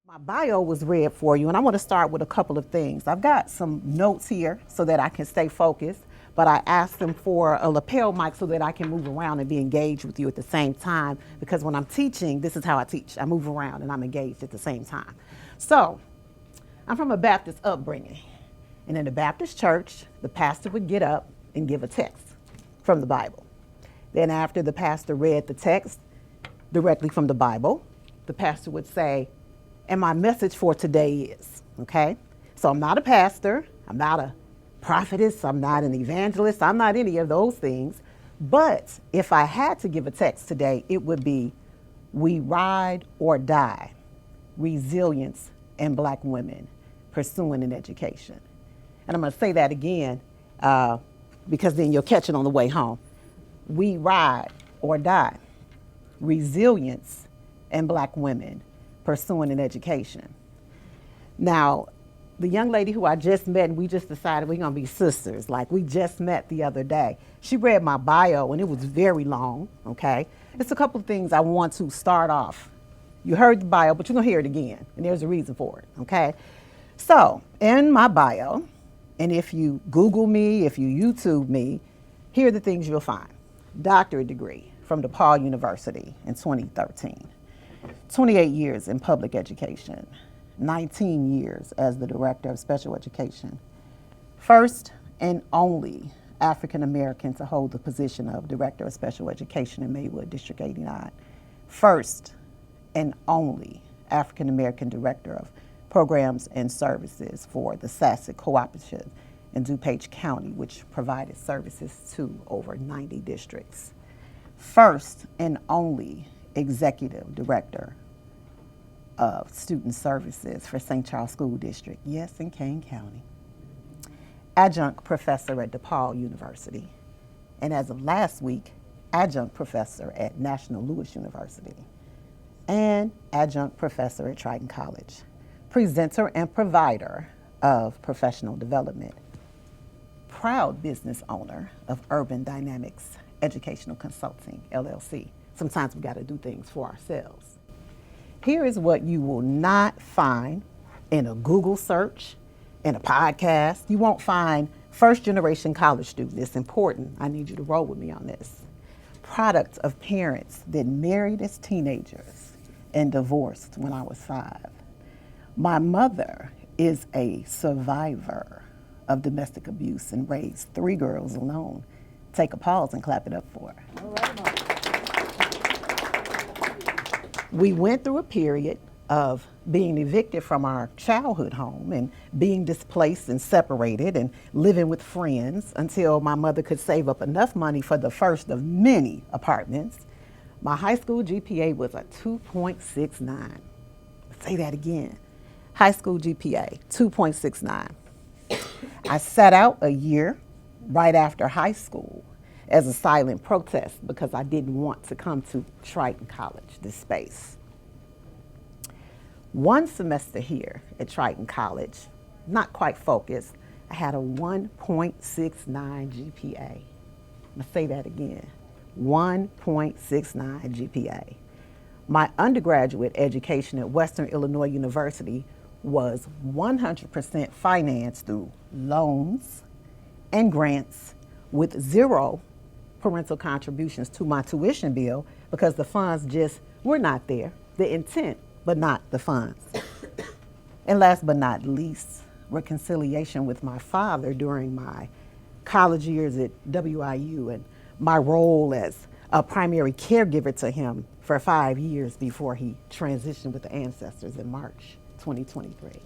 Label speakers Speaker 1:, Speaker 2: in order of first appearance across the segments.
Speaker 1: My bio was read for you, and I want to start with a couple of things. I've got some notes here so that I can stay focused, but I asked them for a lapel mic so that I can move around and be engaged with you at the same time, because when I'm teaching, this is how I teach. I move around and I'm engaged at the same time. So, I'm from a Baptist upbringing, and in the Baptist church, the pastor would get up and give a text from the Bible. Then after the pastor read the text directly from the Bible, the pastor would say, and my message for today is, okay? So I'm not a pastor, I'm not a prophetess, I'm not an evangelist, I'm not any of those things. But if I had to give a text today, it would be, we ride or die, resilience in Black women pursuing an education. And I'm gonna say that again because then you'll catch it on the way home. We ride or die, resilience in Black women pursuing an education. Now, the young lady who I just met, and we just decided we're gonna be sisters, like we just met the other day. She read my bio and it was very long, okay? It's a couple of things I want to start off. You heard the bio, but you're gonna hear it again, and there's a reason for it, okay? So, in my bio, and if you Google me, if you YouTube me, here are the things you'll find. Doctorate degree from DePaul University in 2013. 28 years in public education, 19 years as the director of special education. First and only African American to hold the position of director of special education in Maywood District 89. First and only African American director of programs and services for the SASIC Cooperative in DuPage County, which provided services to over 90 districts. First and only executive director of student services for St. Charles School District, yes, in Kane County. Adjunct professor at DePaul University, and as of last week, adjunct professor at National Louis University, and adjunct professor at Triton College. Presenter and provider of professional development. Proud business owner of Urban Dynamics Educational Consulting, LLC. Sometimes we gotta do things for ourselves. Here is what you will not find in a Google search, in a podcast. You won't find first generation college student. It's important. I need you to roll with me on this. Product of parents that married as teenagers and divorced when I was 5. My mother is a survivor of domestic abuse and raised 3 girls alone. Take a pause and clap it up for her. All right, Mom. We went through a period of being evicted from our childhood home and being displaced and separated and living with friends until my mother could save up enough money for the first of many apartments. My high school GPA was a 2.69. Say that again. High school GPA, 2.69. I sat out a year right after high school as a silent protest because I didn't want to come to Triton College, this space. One semester here at Triton College, not quite focused, I had a 1.69 GPA. I'm gonna say that again, 1.69 GPA. My undergraduate education at Western Illinois University was 100% financed through loans and grants with 0 parental contributions to my tuition bill because the funds just were not there. The intent, but not the funds. And last but not least, reconciliation with my father during my college years at WIU and my role as a primary caregiver to him for 5 years before he transitioned with the ancestors in March 2023.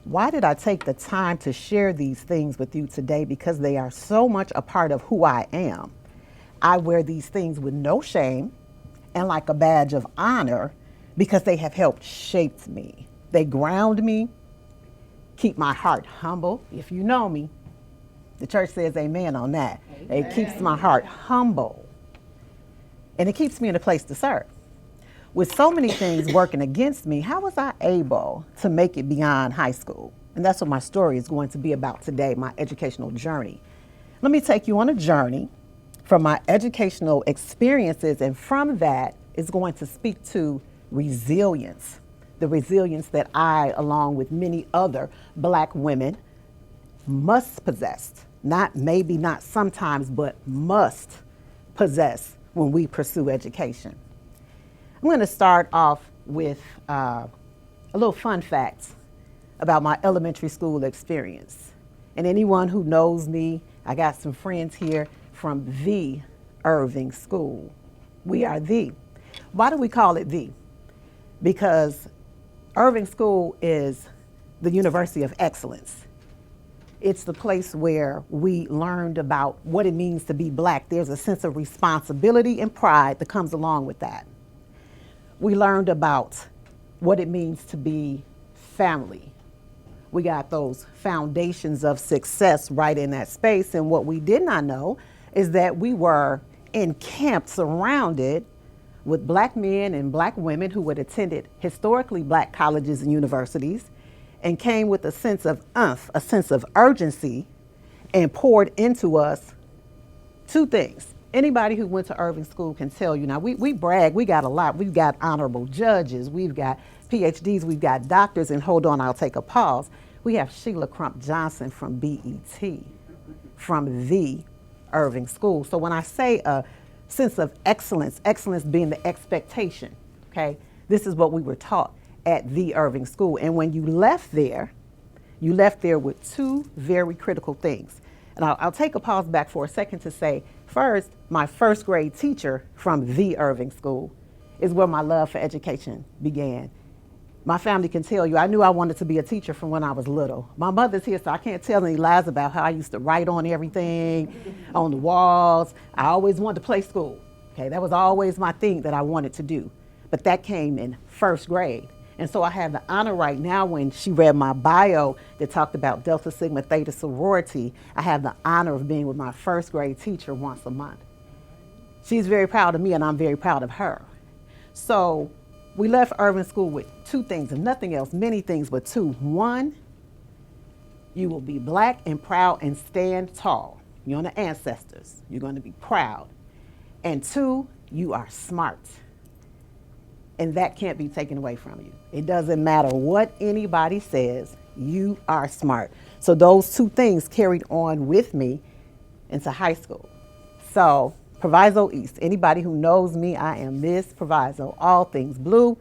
Speaker 1: Why did I take the time to share these things with you today? Because they are so much a part of who I am. I wear these things with no shame and like a badge of honor because they have helped shape me. They ground me, keep my heart humble. If you know me, the church says amen on that. Amen. It keeps my heart humble and it keeps me in a place to serve. With so many things working against me, how was I able to make it beyond high school? And that's what my story is going to be about today, my educational journey. Let me take you on a journey from my educational experiences, and from that is going to speak to resilience the resilience that I, along with many other black women, must possess. Not maybe, not sometimes, but must possess when we pursue education. I'm going to start off with a little fun fact about my elementary school experience. And anyone who knows me, I got some friends here from the Irving School. We are the. Why do we call it the? Because Irving School is the University of Excellence. It's the place where we learned about what it means to be black. There's a sense of responsibility and pride that comes along with that. We learned about what it means to be family. We got those foundations of success right in that space. And what we did not know is that we were encamped, surrounded with black men and black women who had attended historically black colleges and universities and came with a sense of a sense of urgency, and poured into us two things. Anybody who went to Irving School can tell you. Now, we brag, we got a lot. We've got honorable judges, we've got PhDs, we've got doctors, and hold on, I'll take a pause. We have Sheila Crump Johnson from BET, from the Irving School. So when I say a sense of excellence, excellence being the expectation, okay, this is what we were taught at the Irving School. And when you left there with two very critical things. And I'll take a pause back for a second to say, first, my first grade teacher from the Irving School is where my love for education began. My family can tell you, I knew I wanted to be a teacher from when I was little. My mother's here, so I can't tell any lies about how I used to write on everything, on the walls. I always wanted to play school. Okay, that was always my thing that I wanted to do. But that came in first grade. And so I have the honor right now, when she read my bio that talked about Delta Sigma Theta sorority, I have the honor of being with my first grade teacher once a month. She's very proud of me and I'm very proud of her. So we left Irving School with two things, and nothing else, many things, but two. One, you will be black and proud and stand tall. You're on the ancestors. You're going to be proud. And two, you are smart. And that can't be taken away from you. It doesn't matter what anybody says, you are smart. So those two things carried on with me into high school. So Proviso East, anybody who knows me, I am Miss Proviso, all things blue.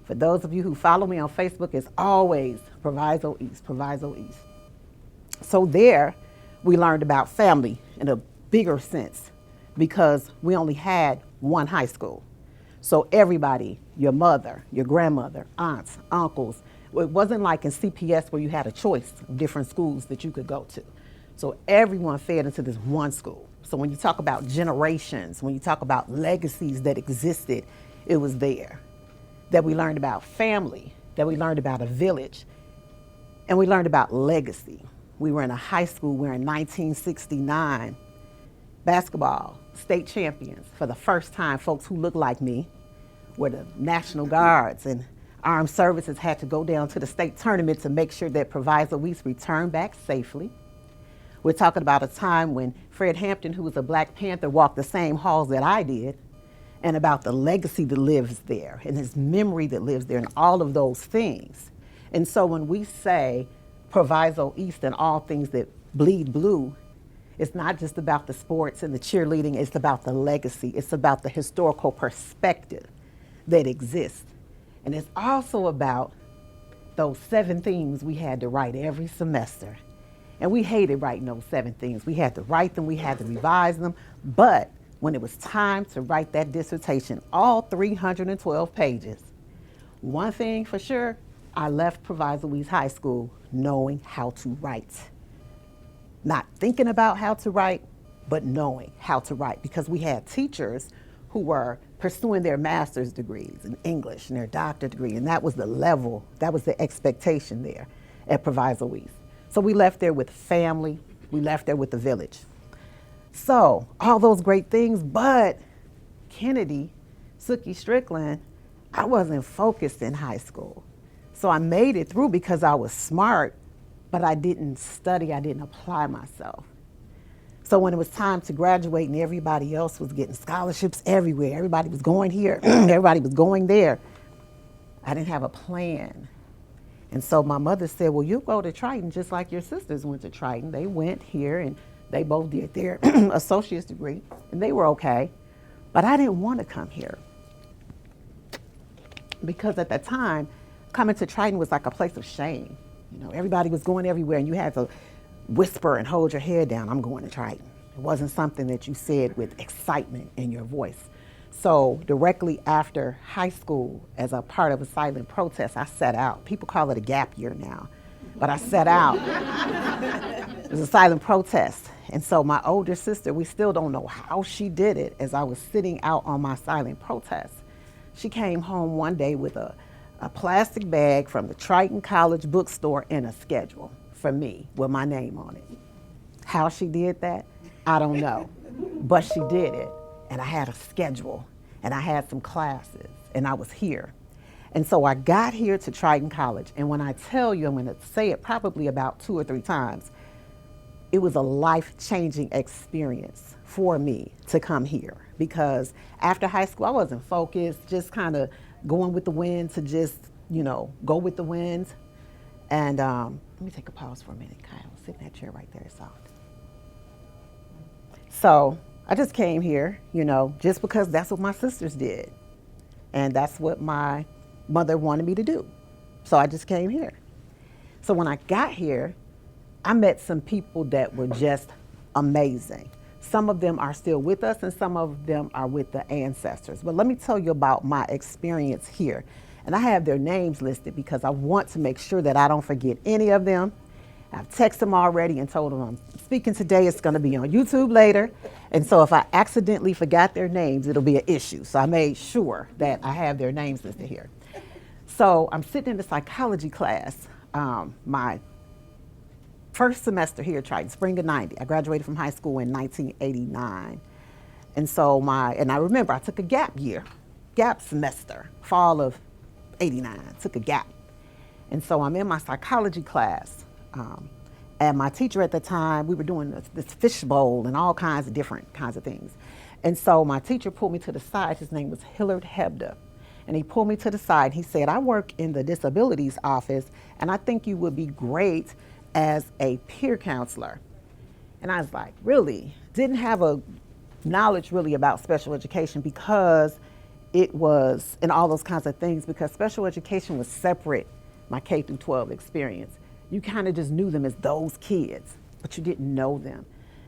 Speaker 1: For those of you who follow me on Facebook, it's always Proviso East, Proviso East. So there we learned about family in a bigger sense, because we only had one high school. So everybody, your mother, your grandmother, aunts, uncles, it wasn't like in CPS where you had a choice of different schools that you could go to. So everyone fed into this one school. So when you talk about generations, when you talk about legacies that existed, it was there. That we learned about family, that we learned about a village, and we learned about legacy. We were in a high school where in 1969, basketball, state champions, for the first time, folks who looked like me were the National Guards, and armed services had to go down to the state tournament to make sure that Proviso East returned back safely. We're talking about a time when Fred Hampton, who was a Black Panther, walked the same halls that I did, and about the legacy that lives there and his memory that lives there and all of those things. And so when we say Proviso East and all things that bleed blue, it's not just about the sports and the cheerleading, it's about the legacy. It's about the historical perspective that exists. And it's also about those 7 themes we had to write every semester. And we hated writing those 7 themes. We had to write them, we had to revise them. But when it was time to write that dissertation, all 312 pages, one thing for sure, I left Proviso East High School knowing how to write. Not thinking about how to write, but knowing how to write, because we had teachers who were pursuing their master's degrees in English and their doctorate degree, and that was the level, that was the expectation there at Proviso East. So we left there with family, we left there with the village. So all those great things, but Kennedi, Sookie Strickland, I wasn't focused in high school. So I made it through because I was smart, but I didn't study, I didn't apply myself. So when it was time to graduate and everybody else was getting scholarships everywhere, everybody was going here, everybody was going there, I didn't have a plan. And so my mother said, well, you go to Triton just like your sisters went to Triton. They went here and they both did their associate's degree and they were okay. But I didn't want to come here because at that time, coming to Triton was like a place of shame. You know, everybody was going everywhere and you had to whisper and hold your head down, I'm going to Triton. It wasn't something that you said with excitement in your voice. So directly after high school, as a part of a silent protest, I set out. People call it a gap year now, but I set out. It was a silent protest. And so my older sister, we still don't know how she did it, as I was sitting out on my silent protest. She came home one day with a plastic bag from the Triton College bookstore and a schedule for me with my name on it. How she did that, I don't know, but she did it. And I had a schedule and I had some classes and I was here. And so I got here to Triton College. And when I tell you, I'm going to say it probably about 2 or 3 times, it was a life-changing experience for me to come here because after high school, I wasn't focused, just kind of going with the wind to just, you know, go with the wind. And let me take a pause for a minute, Kyle. Sit in that chair right there, it's soft. So I just came here, you know, just because that's what my sisters did. And that's what my mother wanted me to do. So I just came here. So when I got here, I met some people that were just amazing. Some of them are still with us and some of them are with the ancestors. But let me tell you about my experience here. And I have their names listed because I want to make sure that I don't forget any of them. I've texted them already and told them I'm speaking today. It's going to be on YouTube later. And so if I accidentally forgot their names, it'll be an issue. So I made sure that I have their names listed here. So I'm sitting in the psychology class, my first semester here at Triton, spring of 90. I graduated from high school in 1989. And so I remember I took a gap semester, fall of 89, took a gap. And so I'm in my psychology class. And my teacher at the time, we were doing this fishbowl and all kinds of different kinds of things. And so my teacher pulled me to the side. His name was Hillard Hebda. And he pulled me to the side. He said, I work in the disabilities office, and I think you would be great as a peer counselor. And I was like, really? Didn't have a knowledge really about special education because it was, and all those kinds of things, because special education was separate, my K through 12 experience. You kind of just knew them as those kids, but you didn't know them.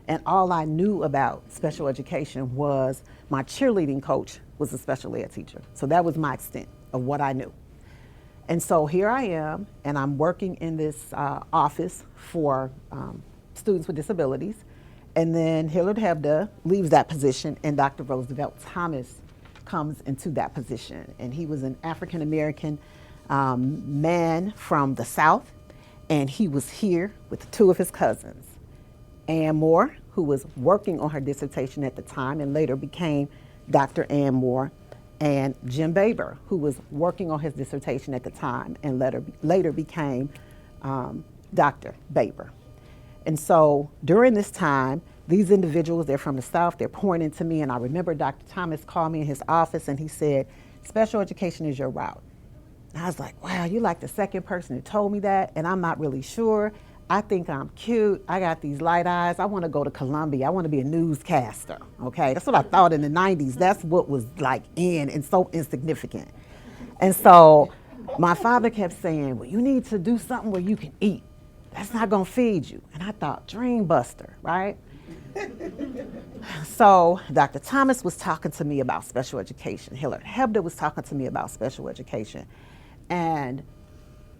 Speaker 1: And all I knew about special education was my cheerleading coach was a special ed teacher. So that was my extent of what I knew. And so here I am, and I'm working in this office for students with disabilities. And then Hillard Hebda leaves that position, and Dr. Roosevelt Thomas comes into that position. And he was an African-American man from the South. And he was here with 2 of his cousins, Ann Moore, who was working on her dissertation at the time and later became Dr. Ann Moore, and Jim Baber, who was working on his dissertation at the time and later became Dr. Baber. And so during this time, these individuals, they're from the South, they're pointing to me, and I remember Dr. Thomas called me in his office and he said, special education is your route. I was like, wow, you're like the second person who told me that, and I'm not really sure. I think I'm cute. I got these light eyes. I want to go to Columbia. I want to be a newscaster, okay? That's what I thought in the 90s. That's what was like in and so insignificant. And so my father kept saying, well, you need to do something where you can eat. That's not going to feed you. And I thought, dream buster, right? So Dr. Thomas was talking to me about special education. Hillard Hebda was talking to me about special education. And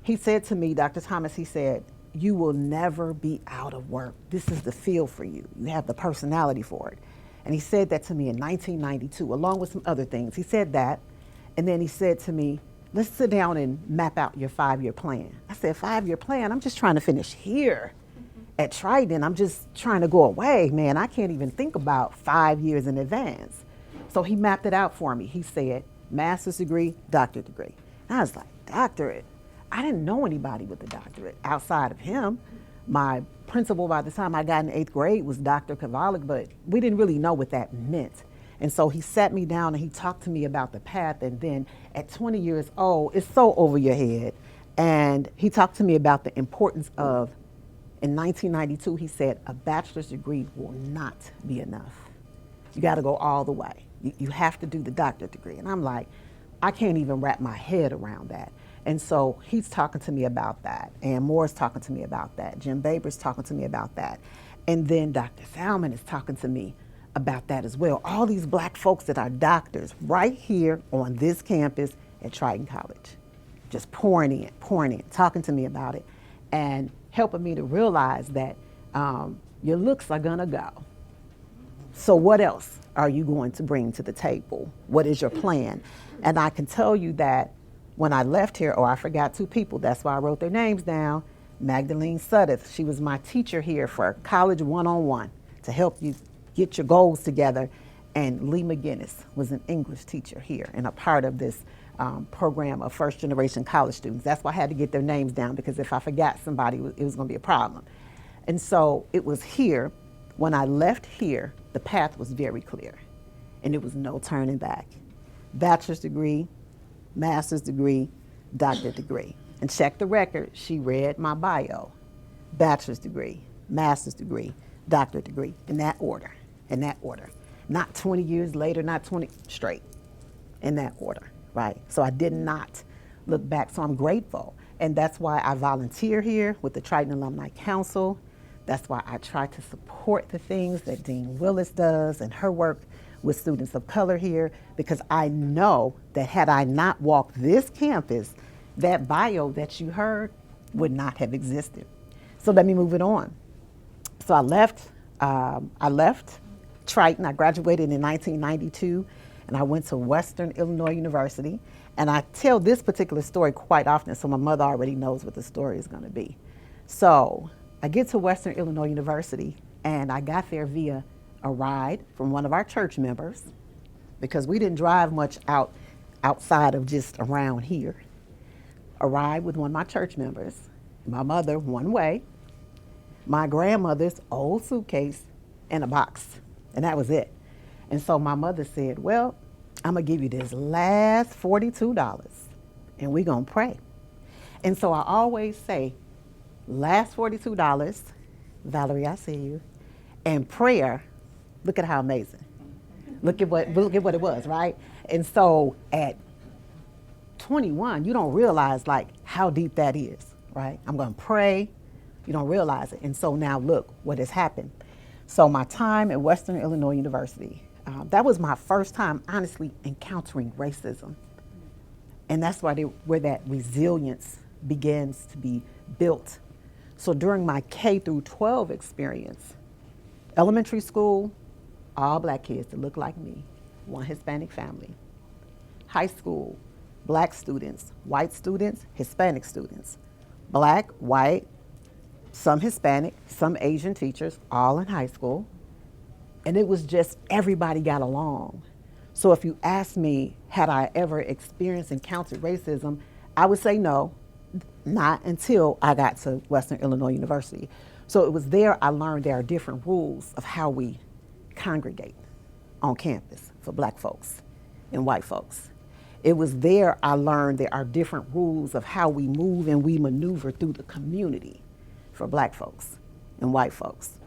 Speaker 1: he said to me, Dr. Thomas, he said, you will never be out of work. This is the field for you. You have the personality for it. And he said that to me in 1992, along with some other things. He said that, and then he said to me, let's sit down and map out your 5-year plan. I said, 5-year plan? I'm just trying to finish here at Triton. I'm just trying to go away, man. I can't even think about 5 years in advance. So he mapped it out for me. He said, master's degree, doctorate degree. And I was like, doctorate? I didn't know anybody with a doctorate outside of him. My principal by the time I got in 8th grade was Dr. Kavalik, but we didn't really know what that meant. And so he sat me down and he talked to me about the path. And then at 20 years old, it's so over your head. And he talked to me about the importance of, in 1992, he said, a bachelor's degree will not be enough. You got to go all the way. You have to do the doctorate degree. And I'm like, I can't even wrap my head around that. And so he's talking to me about that. Ann Moore's talking to me about that. Jim Baber's talking to me about that. And then Dr. Salmon is talking to me about that as well. All these black folks that are doctors right here on this campus at Triton College, just pouring in, talking to me about it, and helping me to realize that your looks are gonna go. So what else are you going to bring to the table? What is your plan? And I can tell you that when I left here, I forgot two people, that's why I wrote their names down. Magdalene Suddeth, she was my teacher here for College 101 to help you get your goals together. And Lee McGinnis was an English teacher here and a part of this program of first generation college students. That's why I had to get their names down, because if I forgot somebody, it was gonna be a problem. And so it was here, when I left here, the path was very clear and it was no turning back. Bachelor's degree, master's degree, doctorate degree. And check the record, she read my bio. Bachelor's degree, master's degree, doctorate degree, in that order. Not 20 years later, not 20, straight, in that order, right? So I did not look back, so I'm grateful. And that's why I volunteer here with the Triton Alumni Council. That's why I try to support the things that Dean Willis does and her work with students of color here, because I know that had I not walked this campus, that bio that you heard would not have existed. So let me move it on. So I left Triton. I graduated in 1992, and I went to Western Illinois University. And I tell this particular story quite often, so my mother already knows what the story is gonna be. So I get to Western Illinois University, and I got there via a ride from one of our church members, because we didn't drive much outside of just around here. A ride with one of my church members, my mother one way, my grandmother's old suitcase, and a box, and that was it. And so my mother said, well, I'm gonna give you this last $42 and we're gonna pray. And so I always say, last $42, Valerie, I see you, and prayer, look at how amazing. Look at what it was, right? And so at 21, you don't realize like how deep that is, right? I'm gonna pray, you don't realize it. And so now look what has happened. So my time at Western Illinois University, that was my first time honestly encountering racism. And that's where that resilience begins to be built. So during my K through 12 experience, elementary school, all black kids that look like me, one Hispanic family. High school, black students, white students, Hispanic students. Black, white, some Hispanic, some Asian teachers, all in high school. And it was just everybody got along. So if you ask me, had I ever encountered racism, I would say no, not until I got to Western Illinois University. So it was there I learned there are different rules of how we congregate on campus for black folks and white folks. It was there I learned there are different rules of how we move and we maneuver through the community for black folks and white folks.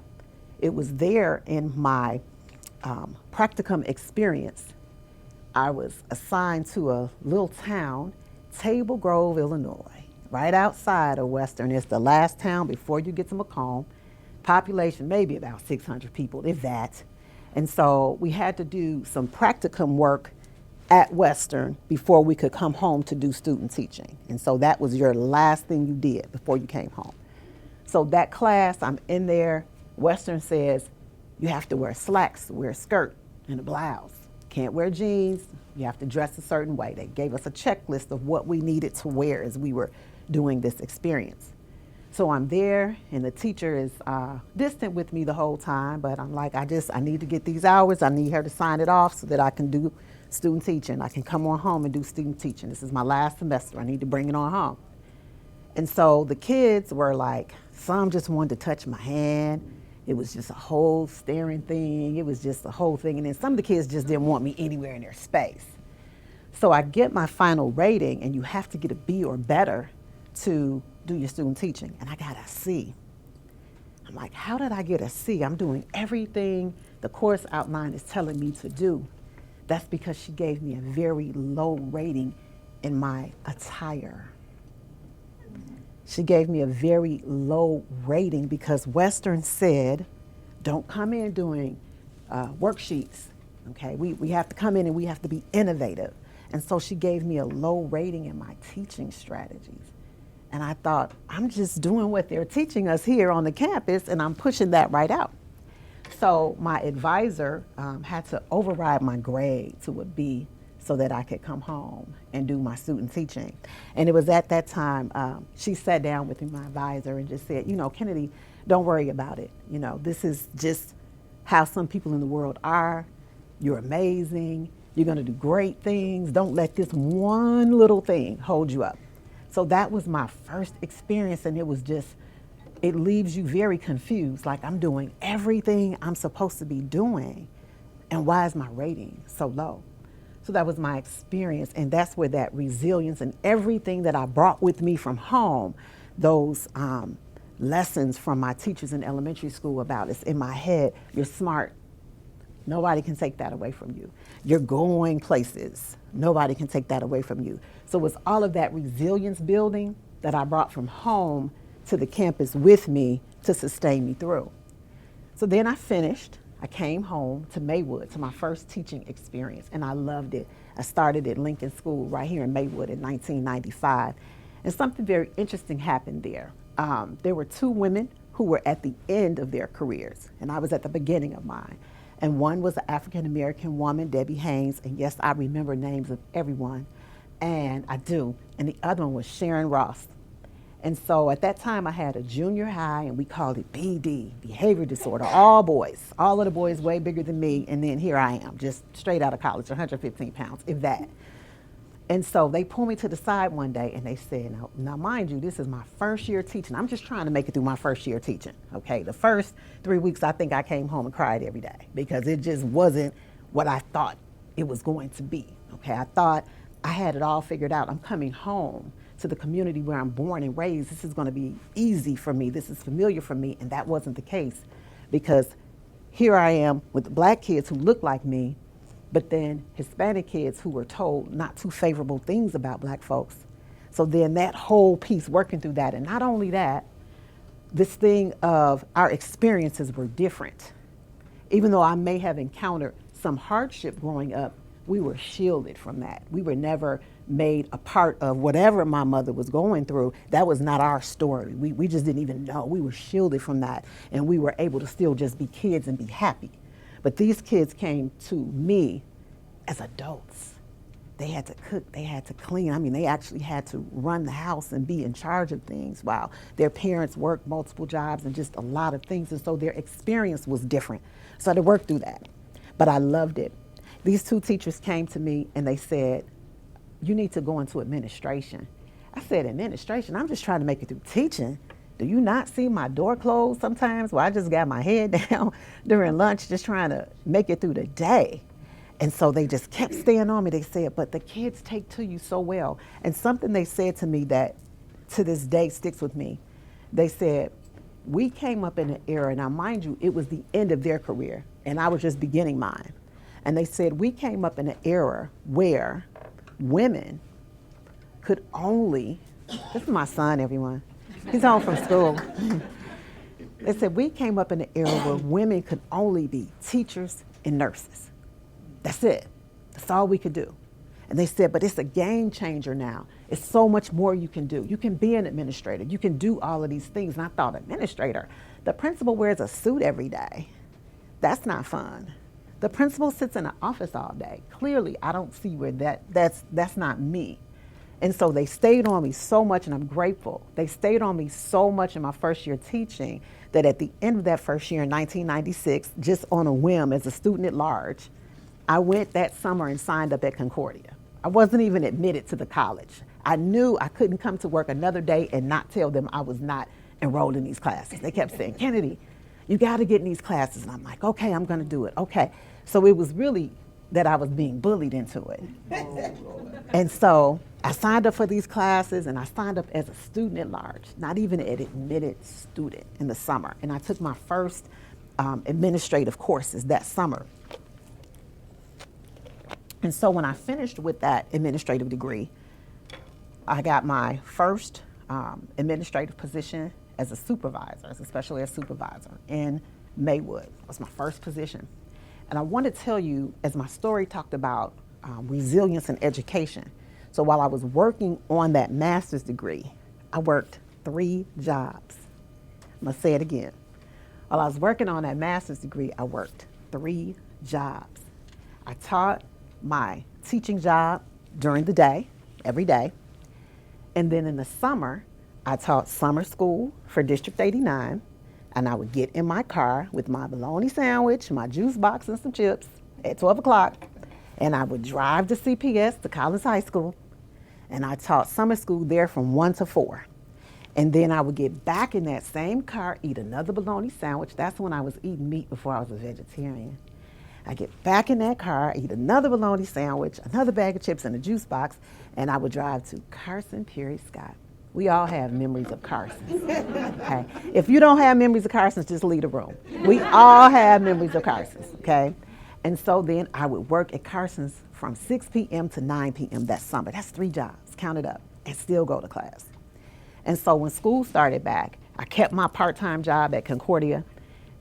Speaker 1: It was there in my practicum experience, I was assigned to a little town, Table Grove, Illinois, right outside of Western. It's the last town before you get to Macomb. Population maybe about 600 people, if that. And so we had to do some practicum work at Western before we could come home to do student teaching. And so that was your last thing you did before you came home. So that class, I'm in there, Western says, you have to wear slacks, wear a skirt and a blouse. Can't wear jeans, you have to dress a certain way. They gave us a checklist of what we needed to wear as we were doing this experience. So I'm there and the teacher is distant with me the whole time, but I'm like, I need to get these hours. I need her to sign it off so that I can do student teaching. I can come on home and do student teaching. This is my last semester. I need to bring it on home. And so the kids were like, some just wanted to touch my hand It was just a whole staring thing. It was just a whole thing. And then some of the kids just didn't want me anywhere in their space. So I get my final rating, and you have to get a B or better to do your student teaching. And I got a C. I'm like, how did I get a C? I'm doing everything the course outline is telling me to do. That's because she gave me a very low rating in my attire. She gave me a very low rating because Western said, don't come in doing worksheets, okay? We have to come in and we have to be innovative. And so she gave me a low rating in my teaching strategies. And I thought, I'm just doing what they're teaching us here on the campus, and I'm pushing that right out. So my advisor had to override my grade to a B so that I could come home and do my student teaching. And it was at that time, she sat down with me, my advisor, and just said, you know, Kennedi, don't worry about it. You know, this is just how some people in the world are. You're amazing. You're gonna do great things. Don't let this one little thing hold you up. So that was my first experience, and it was just, it leaves you very confused. Like, I'm doing everything I'm supposed to be doing, and why is my rating so low? So that was my experience, and that's where that resilience and everything that I brought with me from home, those lessons from my teachers in elementary school about it's in my head, you're smart. Nobody can take that away from you. You're going places. Nobody can take that away from you. So it was all of that resilience building that I brought from home to the campus with me to sustain me through. So then I finished. I came home to Maywood, to my first teaching experience, and I loved it. I started at Lincoln School right here in Maywood in 1995. And something very interesting happened there. There were two women who were at the end of their careers, and I was at the beginning of mine. And one was an African-American woman, Debbie Haynes, and yes, I remember names of everyone, and I do. And the other one was Sharon Ross. And so at that time I had a junior high, and we called it BD, behavior disorder, all boys, all of the boys way bigger than me, and then here I am, just straight out of college, 115 pounds, if that. And so they pulled me to the side one day and they said, now mind you, this is my first year teaching. I'm just trying to make it through my first year teaching, okay? The first 3 weeks, I think I came home and cried every day because it just wasn't what I thought it was going to be, okay? I thought I had it all figured out. I'm coming home to the community where I'm born and raised. This is gonna be easy for me. This is familiar for me, and that wasn't the case because here I am with the black kids who look like me, but then Hispanic kids who were told not too favorable things about black folks. So then that whole piece, working through that, and not only that, this thing of our experiences were different. Even though I may have encountered some hardship growing up, we were shielded from that. We were never made a part of whatever my mother was going through. That was not our story. We just didn't even know. We were shielded from that, and we were able to still just be kids and be happy. But these kids came to me as adults. They had to cook, they had to clean. I mean, they actually had to run the house and be in charge of things while their parents worked multiple jobs and just a lot of things. And so their experience was different. So I had to work through that. But I loved it. These two teachers came to me and they said, you need to go into administration. I said, administration? I'm just trying to make it through teaching. Do you not see my door closed sometimes where I just got my head down during lunch just trying to make it through the day? And so they just kept staying on me. They said, but the kids take to you so well. And something they said to me that to this day sticks with me. They said, we came up in an era, now mind you, it was the end of their career and I was just beginning mine. And they said, we came up in an era where women could only, this is my son, everyone. He's home from school. They said, we came up in an era where women could only be teachers and nurses. That's it. That's all we could do. And they said, but it's a game changer now. It's so much more you can do. You can be an administrator. You can do all of these things. And I thought, administrator, the principal wears a suit every day. That's not fun. The principal sits in an office all day. Clearly, I don't see where that's not me. And so they stayed on me so much, and I'm grateful. They stayed on me so much in my first year teaching that at the end of that first year in 1996, just on a whim as a student at large, I went that summer and signed up at Concordia. I wasn't even admitted to the college. I knew I couldn't come to work another day and not tell them I was not enrolled in these classes. They kept saying, Kennedi, You got to get in these classes. And I'm like, okay, I'm going to do it. Okay. So it was really that I was being bullied into it. And so I signed up for these classes, and I signed up as a student at large, not even an admitted student in the summer. And I took my first administrative courses that summer. And so when I finished with that administrative degree, I got my first administrative position as a supervisor, as a special ed supervisor in Maywood. That was my first position. And I want to tell you, as my story talked about resilience in education. So while I was working on that master's degree, I worked 3 jobs. I'm going to say it again. While I was working on that master's degree, I worked 3 jobs. I taught my teaching job during the day, every day. And then in the summer, I taught summer school for District 89. And I would get in my car with my bologna sandwich, my juice box, and some chips at 12 o'clock. And I would drive to CPS, to Collins High School. And I taught summer school there from 1 to 4. And then I would get back in that same car, eat another bologna sandwich. That's when I was eating meat before I was a vegetarian. I get back in that car, eat another bologna sandwich, another bag of chips, and a juice box, and I would drive to Carson Perry Scott. We all have memories of Carson's. Okay? If you don't have memories of Carson's, just leave the room. We all have memories of Carson's, okay? And so then I would work at Carson's from 6 p.m. to 9 p.m. that summer. That's 3 jobs, count it up, and still go to class. And so when school started back, I kept my part-time job at Concordia,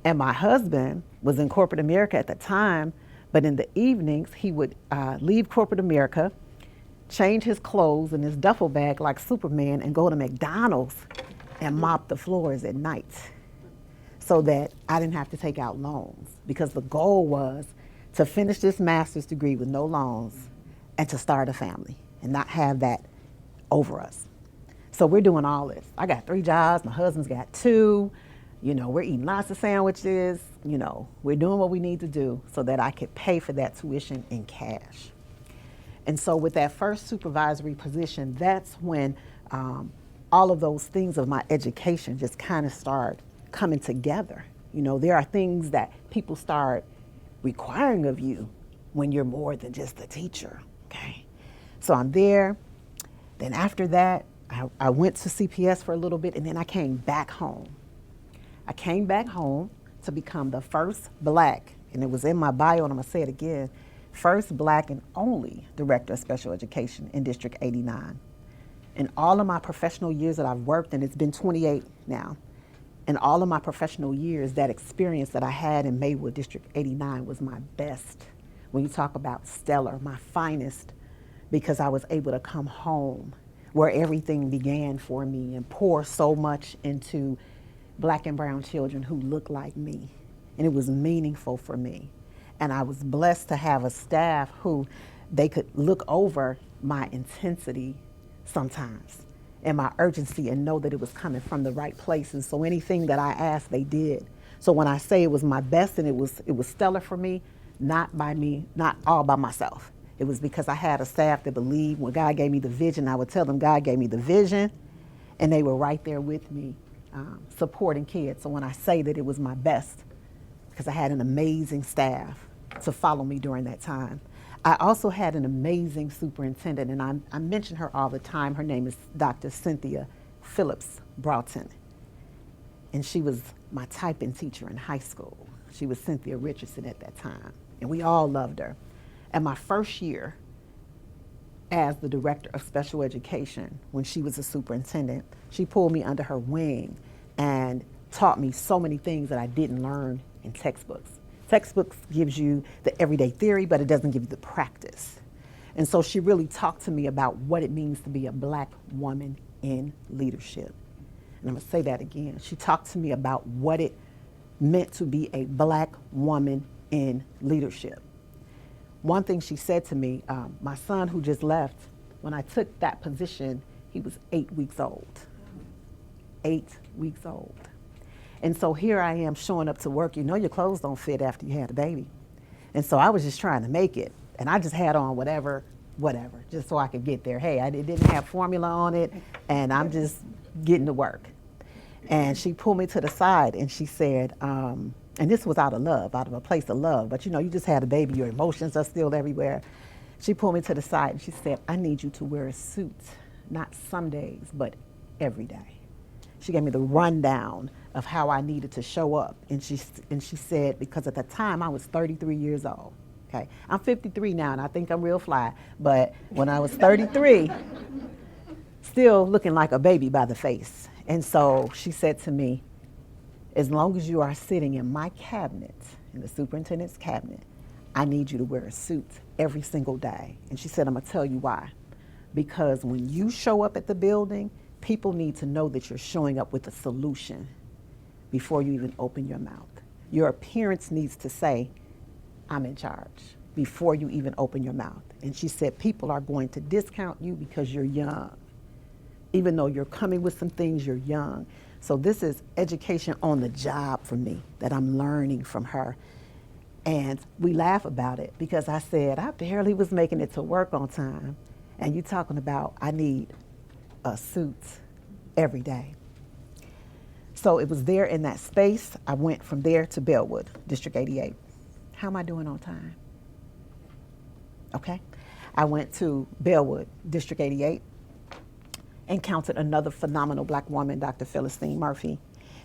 Speaker 1: and my husband was in corporate America at the time, but in the evenings, he would leave corporate America, change his clothes in his duffel bag like Superman, and go to McDonald's and mop the floors at night so that I didn't have to take out loans, because the goal was to finish this master's degree with no loans and to start a family and not have that over us. So we're doing all this. I got 3 jobs, my husband's got 2. You know, we're eating lots of sandwiches. You know, we're doing what we need to do so that I could pay for that tuition in cash. And so with that first supervisory position, that's when all of those things of my education just kind of start coming together. You know, there are things that people start requiring of you when you're more than just a teacher, okay? So I'm there. Then after that, I went to CPS for a little bit, and then I came back home. I came back home to become the first Black, and it was in my bio, and I'm gonna say it again, first Black and only director of special education in District 89. In all of my professional years that I've worked, and it's been 28 now, in all of my professional years, that experience that I had in Maywood District 89 was my best. When you talk about stellar, my finest, because I was able to come home where everything began for me and pour so much into Black and brown children who look like me. And it was meaningful for me. And I was blessed to have a staff who they could look over my intensity sometimes and my urgency and know that it was coming from the right places. So anything that I asked, they did. So when I say it was my best and it was stellar for me, not by me, not all by myself. It was because I had a staff that believed when God gave me the vision, I would tell them God gave me the vision, and they were right there with me, supporting kids. So when I say that it was my best, because I had an amazing staff to follow me during that time. I also had an amazing superintendent, and I mention her all the time. Her name is Dr. Cynthia Phillips Broughton, and she was my typing teacher in high school. She was Cynthia Richardson at that time, and we all loved her. And my first year as the director of special education, when she was a superintendent, she pulled me under her wing and taught me so many things that I didn't learn in textbooks. Textbooks gives you the everyday theory, but it doesn't give you the practice. And so she really talked to me about what it means to be a Black woman in leadership. And I'm gonna say that again. She talked to me about what it meant to be a Black woman in leadership. One thing she said to me, my son who just left, when I took that position, he was 8 weeks old. 8 weeks old. And so here I am showing up to work. You know your clothes don't fit after you had a baby. And so I was just trying to make it. And I just had on whatever, just so I could get there. Hey, it didn't have formula on it, and I'm just getting to work. And she pulled me to the side and she said, and this was out of love, out of a place of love, but you know, you just had a baby, your emotions are still everywhere. She pulled me to the side and she said, I need you to wear a suit, not some days, but every day. She gave me the rundown of how I needed to show up. And she said, because at the time I was 33 years old. Okay, I'm 53 now and I think I'm real fly, but when I was 33, still looking like a baby by the face. And so she said to me, as long as you are sitting in my cabinet, in the superintendent's cabinet, I need you to wear a suit every single day. And she said, I'm gonna tell you why. Because when you show up at the building, people need to know that you're showing up with a solution before you even open your mouth. Your appearance needs to say, I'm in charge, before you even open your mouth. And she said, people are going to discount you because you're young. Even though you're coming with some things, you're young. So this is education on the job for me that I'm learning from her. And we laugh about it because I said, I barely was making it to work on time. And you talking about, I need a suit every day. So it was there in that space. I went from there to Bellwood, District 88. How am I doing on time? Okay. I went to Bellwood, District 88, encountered another phenomenal black woman, Dr. Philistine Murphy.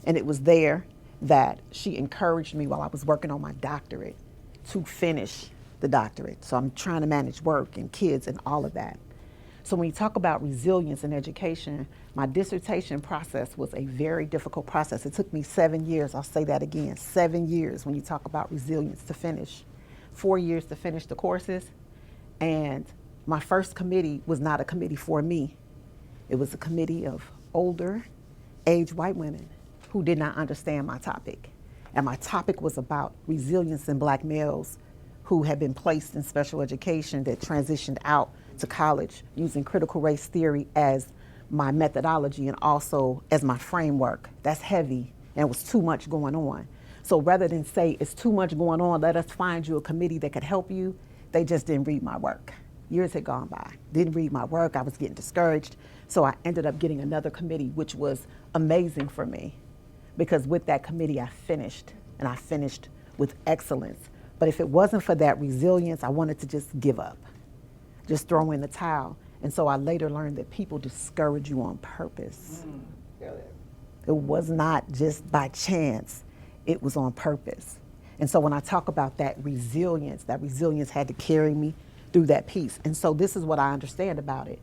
Speaker 1: And it was there that she encouraged me while I was working on my doctorate to finish the doctorate. So I'm trying to manage work and kids and all of that. So when you talk about resilience in education, my dissertation process was a very difficult process. It took me 7 years, I'll say that again, 7 years when you talk about resilience to finish. 4 years to finish the courses. And my first committee was not a committee for me. It was a committee of older, aged white women who did not understand my topic. And my topic was about resilience in black males who had been placed in special education that transitioned out to college using critical race theory as my methodology and also as my framework. That's heavy and it was too much going on. So rather than say it's too much going on, let us find you a committee that could help you, they just didn't read my work. Years had gone by, didn't read my work, I was getting discouraged. So I ended up getting another committee, which was amazing for me because with that committee I finished and I finished with excellence. But if it wasn't for that resilience, I wanted to just give up, just throw in the towel. And so I later learned that people discourage you on purpose. It was not just by chance, it was on purpose. And so when I talk about that resilience had to carry me through that piece. And so this is what I understand about it.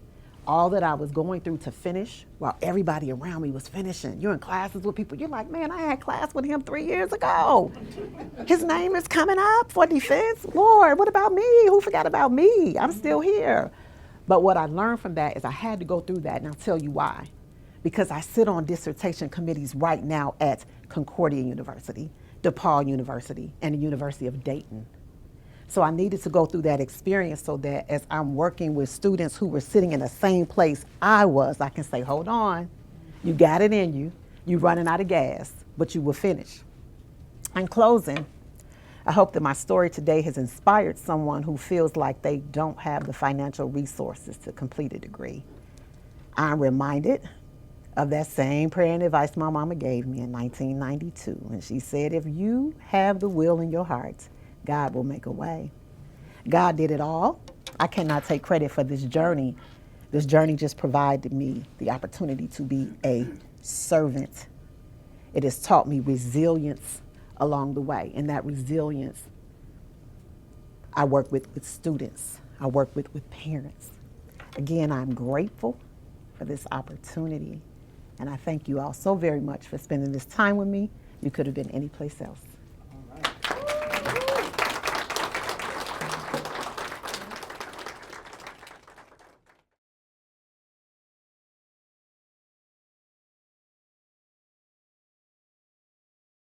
Speaker 1: All that I was going through to finish while everybody around me was finishing. You're in classes with people, you're like, man, I had class with him 3 years ago. His name is coming up for defense. Lord, what about me? Who forgot about me? I'm still here. But what I learned from that is I had to go through that, and I'll tell you why. Because I sit on dissertation committees right now at Concordia University, DePaul University, and the University of Dayton. So I needed to go through that experience so that as I'm working with students who were sitting in the same place I was, I can say, hold on, you got it in you, you're running out of gas, but you will finish. In closing, I hope that my story today has inspired someone who feels like they don't have the financial resources to complete a degree. I'm reminded of that same prayer and advice my mama gave me in 1992. And she said, if you have the will in your heart, God will make a way. God did it all. I cannot take credit for this journey. This journey just provided me the opportunity to be a servant. It has taught me resilience along the way. And that resilience, I work with students. I work with parents. Again, I'm grateful for this opportunity. And I thank you all so very much for spending this time with me. You could have been any place else.